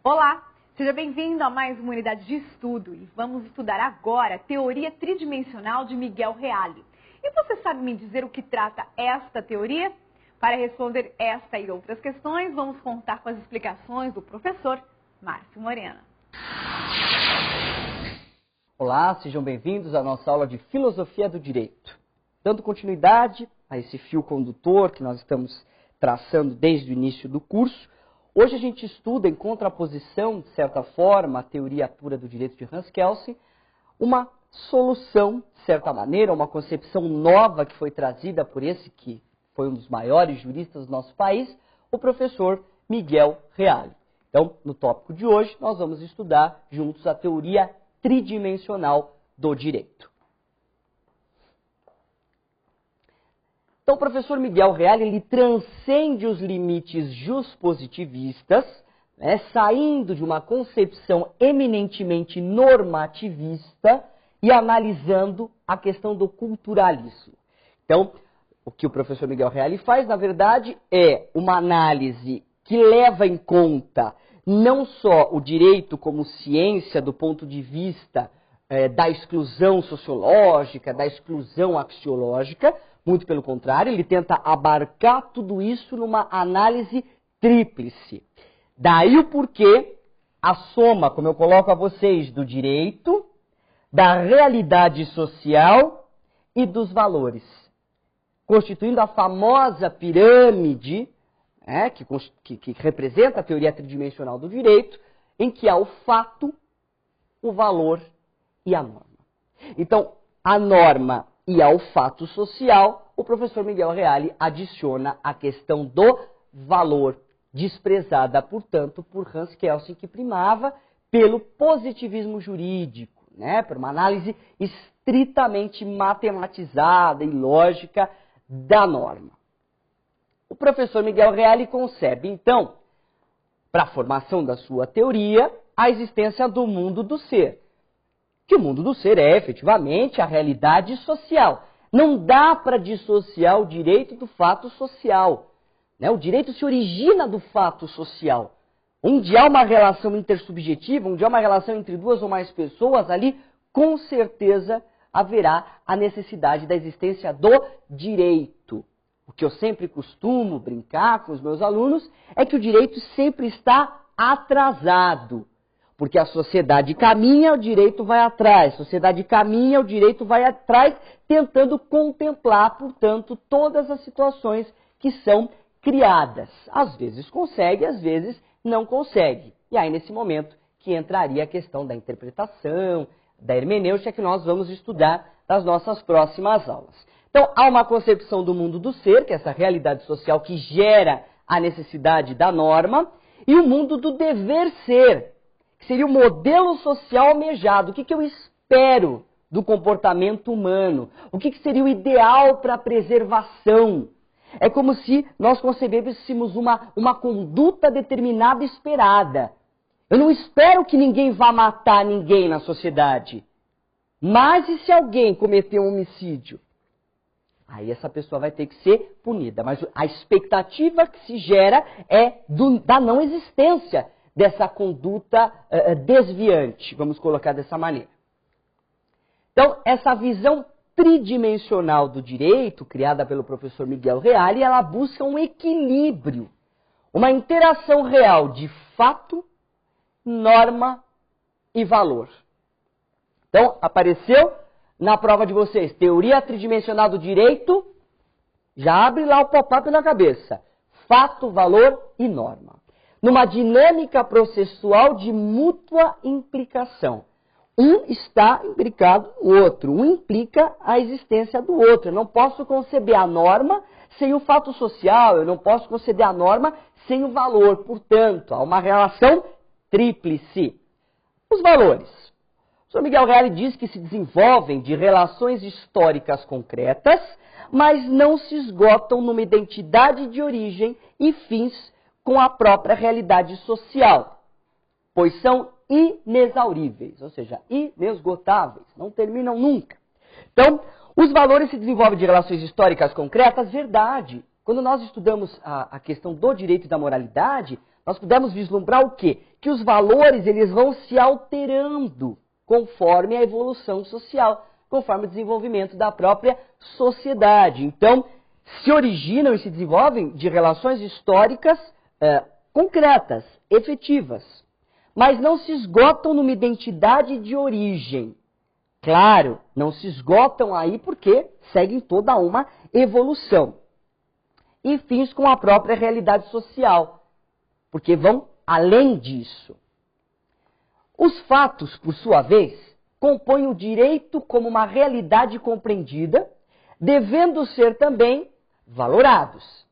Olá, seja bem-vindo a mais uma unidade de estudo e vamos estudar agora a teoria tridimensional de Miguel Reale. E você sabe me dizer o que trata esta teoria? Para responder esta e outras questões, vamos contar com as explicações do professor Márcio Morena. Olá, sejam bem-vindos à nossa aula de Filosofia do Direito. Dando continuidade a esse fio condutor que nós estamos traçando desde o início do curso, hoje a gente estuda em contraposição, de certa forma, à teoria pura do direito de Hans Kelsen, uma solução, de certa maneira, uma concepção nova que foi trazida por esse que foi um dos maiores juristas do nosso país, o professor Miguel Reale. Então, no tópico de hoje, nós vamos estudar juntos a teoria tridimensional do direito. Então, o professor Miguel Reale, ele transcende os limites juspositivistas, saindo de uma concepção eminentemente normativista e analisando a questão do culturalismo. Então, o que o professor Miguel Reale faz, na verdade, é uma análise que leva em conta não só o direito como ciência do ponto de vista da exclusão sociológica, da exclusão axiológica, muito pelo contrário, ele tenta abarcar tudo isso numa análise tríplice. Daí o porquê a soma, como eu coloco a vocês, do direito, da realidade social e dos valores, constituindo a famosa pirâmide, que representa a teoria tridimensional do direito, em que há o fato, o valor e a norma. Então, a norma e ao fato social, o professor Miguel Reale adiciona a questão do valor, desprezada, portanto, por Hans Kelsen, que primava pelo positivismo jurídico, por uma análise estritamente matematizada e lógica da norma. O professor Miguel Reale concebe, então, para a formação da sua teoria, a existência do mundo do ser. Que o mundo do ser é, efetivamente, a realidade social. Não dá para dissociar o direito do fato social. O direito se origina do fato social. Onde há uma relação intersubjetiva, onde há uma relação entre duas ou mais pessoas, ali, com certeza, haverá a necessidade da existência do direito. O que eu sempre costumo brincar com os meus alunos é que o direito sempre está atrasado. Porque a sociedade caminha, o direito vai atrás. A sociedade caminha, o direito vai atrás, tentando contemplar, portanto, todas as situações que são criadas. Às vezes consegue, às vezes não consegue. E aí, nesse momento, que entraria a questão da interpretação, da hermenêutica, que nós vamos estudar nas nossas próximas aulas. Então, há uma concepção do mundo do ser, que é essa realidade social que gera a necessidade da norma, e o mundo do dever ser, que seria o modelo social almejado. O que eu espero do comportamento humano? O que seria o ideal para a preservação? É como se nós concebêssemos uma conduta determinada esperada. Eu não espero que ninguém vá matar ninguém na sociedade. Mas e se alguém cometer um homicídio? Aí essa pessoa vai ter que ser punida. Mas a expectativa que se gera é da não existência dessa conduta desviante, vamos colocar dessa maneira. Então, essa visão tridimensional do direito, criada pelo professor Miguel Reale, ela busca um equilíbrio, uma interação real de fato, norma e valor. Então, apareceu na prova de vocês, teoria tridimensional do direito, já abre lá o pop-up na cabeça. Fato, valor e norma. Numa dinâmica processual de mútua implicação. Um está implicado no outro, um implica a existência do outro. Eu não posso conceber a norma sem o fato social, eu não posso conceber a norma sem o valor. Portanto, há uma relação tríplice. Os valores. O Sr. Miguel Reale diz que se desenvolvem de relações históricas concretas, mas não se esgotam numa identidade de origem e fins com a própria realidade social, pois são inexauríveis, ou seja, inesgotáveis, não terminam nunca. Então, os valores se desenvolvem de relações históricas concretas, verdade. Quando nós estudamos a questão do direito e da moralidade, nós pudemos vislumbrar o quê? que os valores eles vão se alterando conforme a evolução social, conforme o desenvolvimento da própria sociedade. Então, se originam e se desenvolvem de relações históricas concretas, efetivas, mas não se esgotam numa identidade de origem. Claro, não se esgotam aí porque seguem toda uma evolução. E fins com a própria realidade social, porque vão além disso. Os fatos, por sua vez, compõem o direito como uma realidade compreendida, devendo ser também valorados.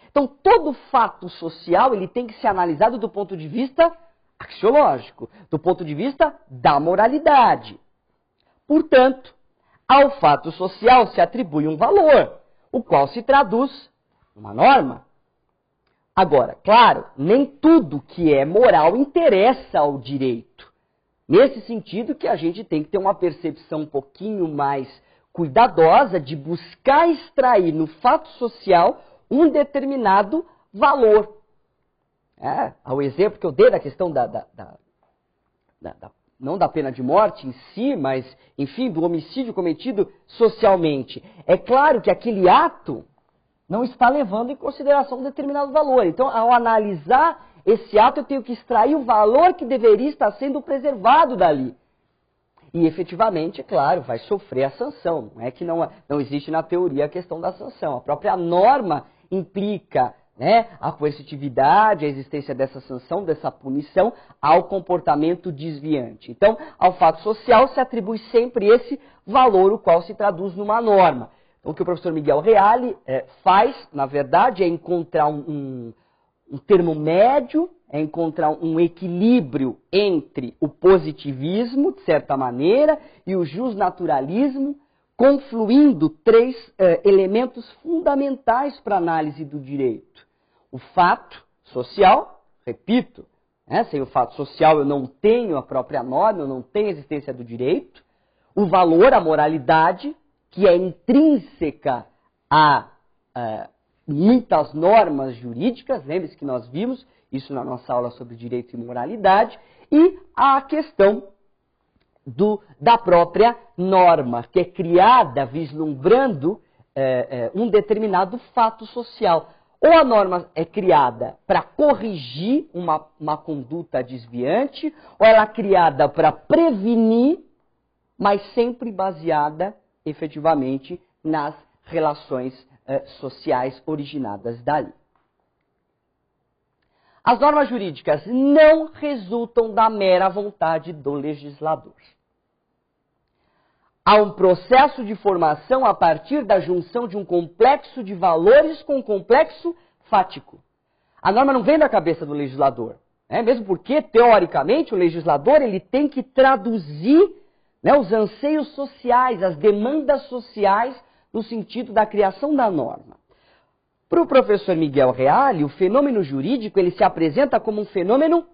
Então, todo fato social ele tem que ser analisado do ponto de vista axiológico, do ponto de vista da moralidade. Portanto, ao fato social se atribui um valor, o qual se traduz numa norma. Agora, claro, nem tudo que é moral interessa ao direito. Nesse sentido que a gente tem que ter uma percepção um pouquinho mais cuidadosa de buscar extrair no fato social um determinado valor. O exemplo que eu dei da questão não da pena de morte em si, mas, enfim, do homicídio cometido socialmente. É claro que aquele ato não está levando em consideração um determinado valor. Então, ao analisar esse ato, eu tenho que extrair o valor que deveria estar sendo preservado dali. E, efetivamente, é claro, vai sofrer a sanção. Não é que não existe na teoria a questão da sanção. A própria norma implica, né, a coercitividade, a existência dessa sanção, dessa punição ao comportamento desviante. Então, ao fato social se atribui sempre esse valor, o qual se traduz numa norma. Então, o que o professor Miguel Reale faz, na verdade, é encontrar um termo médio, é encontrar um equilíbrio entre o positivismo, de certa maneira, e o justnaturalismo, confluindo três elementos fundamentais para a análise do direito. O fato social, repito, sem o fato social eu não tenho a própria norma, eu não tenho a existência do direito. O valor, a moralidade, que é intrínseca a muitas normas jurídicas, lembre-se que nós vimos isso na nossa aula sobre direito e moralidade, e a questão da própria norma, que é criada vislumbrando um determinado fato social. Ou a norma é criada para corrigir uma conduta desviante, ou ela é criada para prevenir, mas sempre baseada efetivamente nas relações sociais originadas dali. As normas jurídicas não resultam da mera vontade do legislador. Há um processo de formação a partir da junção de um complexo de valores com um complexo fático. A norma não vem da cabeça do legislador, mesmo porque, teoricamente, o legislador ele tem que traduzir os anseios sociais, as demandas sociais, no sentido da criação da norma. Para o professor Miguel Reale, o fenômeno jurídico ele se apresenta como um fenômeno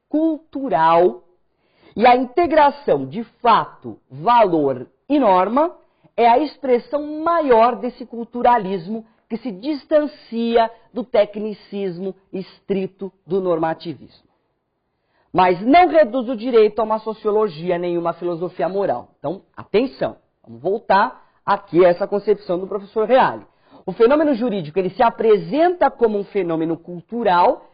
cultural, e a integração de fato, valor e norma é a expressão maior desse culturalismo que se distancia do tecnicismo estrito do normativismo. Mas não reduz o direito a uma sociologia nem uma filosofia moral. Então, atenção, vamos voltar aqui a essa concepção do professor Reale. O fenômeno jurídico ele se apresenta como um fenômeno cultural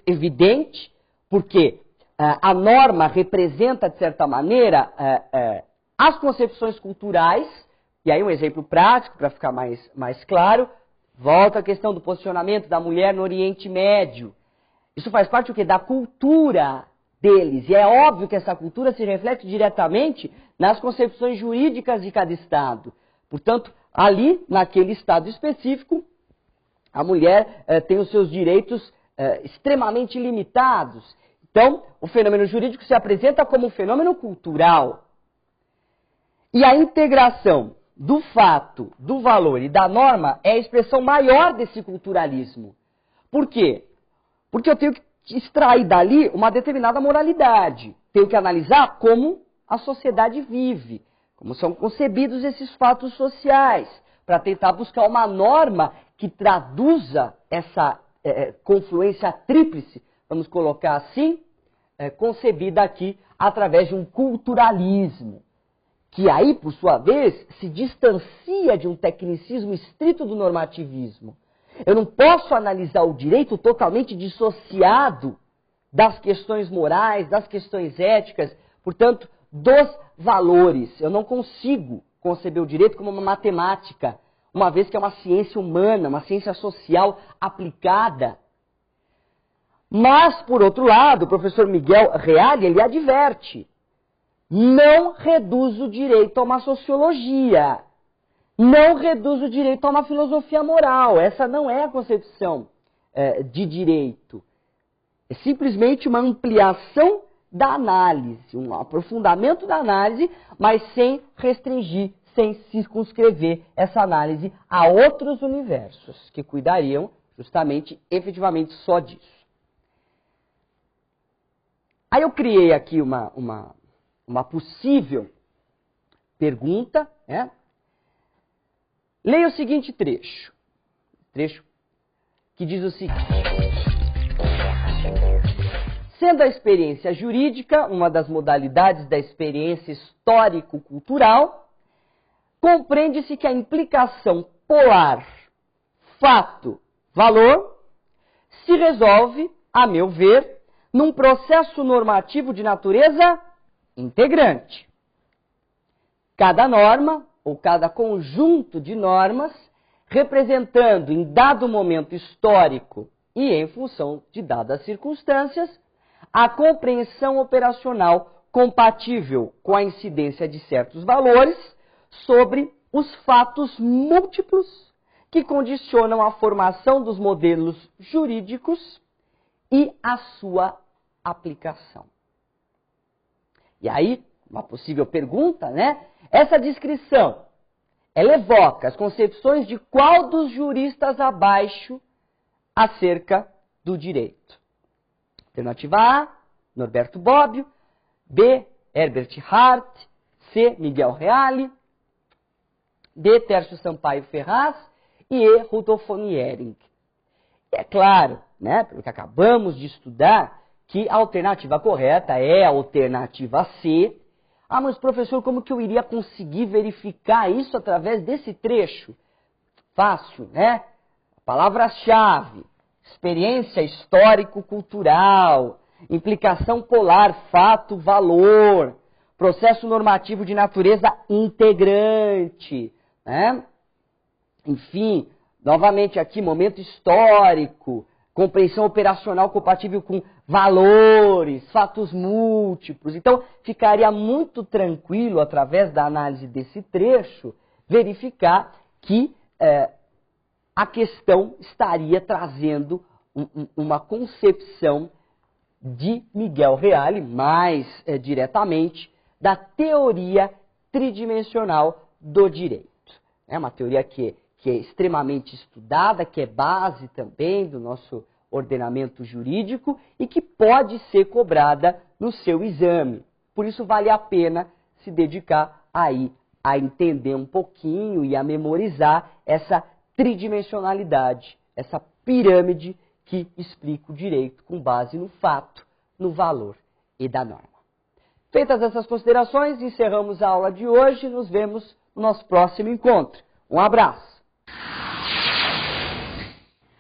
evidente, porque a norma representa, de certa maneira, as concepções culturais, e aí um exemplo prático para ficar mais claro, volta à questão do posicionamento da mulher no Oriente Médio. Isso faz parte do quê? Da cultura deles, e é óbvio que essa cultura se reflete diretamente nas concepções jurídicas de cada Estado. Portanto, ali, naquele Estado específico, a mulher tem os seus direitos extremamente limitados. Então, o fenômeno jurídico se apresenta como um fenômeno cultural. E a integração do fato, do valor e da norma é a expressão maior desse culturalismo. Por quê? Porque eu tenho que extrair dali uma determinada moralidade. Tenho que analisar como a sociedade vive, como são concebidos esses fatos sociais, para tentar buscar uma norma que traduza essa confluência tríplice, vamos colocar assim, concebida aqui através de um culturalismo, que aí, por sua vez, se distancia de um tecnicismo estrito do normativismo. Eu não posso analisar o direito totalmente dissociado das questões morais, das questões éticas, portanto, dos valores. Eu não consigo conceber o direito como uma matemática, uma vez que é uma ciência humana, uma ciência social aplicada. Mas, por outro lado, o professor Miguel Reale, ele adverte: não reduz o direito a uma sociologia, não reduz o direito a uma filosofia moral. Essa não é a concepção de direito. É simplesmente uma ampliação da análise, um aprofundamento da análise, mas sem restringir, sem circunscrever essa análise a outros universos, que cuidariam justamente, efetivamente, só disso. Aí eu criei aqui uma possível pergunta, né? Leia o seguinte trecho que diz o seguinte: sendo a experiência jurídica uma das modalidades da experiência histórico-cultural, compreende-se que a implicação polar fato-valor se resolve, a meu ver, num processo normativo de natureza integrante. Cada norma, ou cada conjunto de normas, representando em dado momento histórico e em função de dadas circunstâncias, a compreensão operacional compatível com a incidência de certos valores sobre os fatos múltiplos que condicionam a formação dos modelos jurídicos e a sua aplicação. E aí, uma possível pergunta, né? Essa descrição, ela evoca as concepções de qual dos juristas abaixo acerca do direito? Alternativa A, Norberto Bobbio; B, Herbert Hart; C, Miguel Reale; D, Tércio Sampaio Ferraz; e E, Rudolf von Jhering. E é claro, né, pelo que acabamos de estudar, que a alternativa correta é a alternativa C. Ah, mas professor, como que eu iria conseguir verificar isso através desse trecho? Fácil, né? Palavras-chave: experiência histórico-cultural, implicação polar, fato, valor, processo normativo de natureza integrante, né? Enfim, novamente aqui, momento histórico, compreensão operacional compatível com valores, fatos múltiplos. Então, ficaria muito tranquilo, através da análise desse trecho, verificar que a questão estaria trazendo uma concepção de Miguel Reale, mais diretamente, da teoria tridimensional do direito. É uma teoria que é extremamente estudada, que é base também do nosso ordenamento jurídico e que pode ser cobrada no seu exame. Por isso vale a pena se dedicar aí a entender um pouquinho e a memorizar essa tridimensionalidade, essa pirâmide que explica o direito com base no fato, no valor e da norma. Feitas essas considerações, encerramos a aula de hoje. Nos vemos no nosso próximo encontro. Um abraço!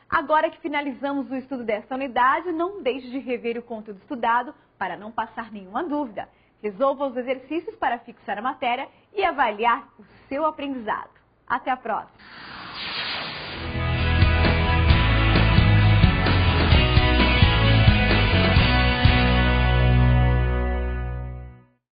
Agora que finalizamos o estudo desta unidade, não deixe de rever o conteúdo estudado para não passar nenhuma dúvida. Resolva os exercícios para fixar a matéria e avaliar o seu aprendizado. Até a próxima!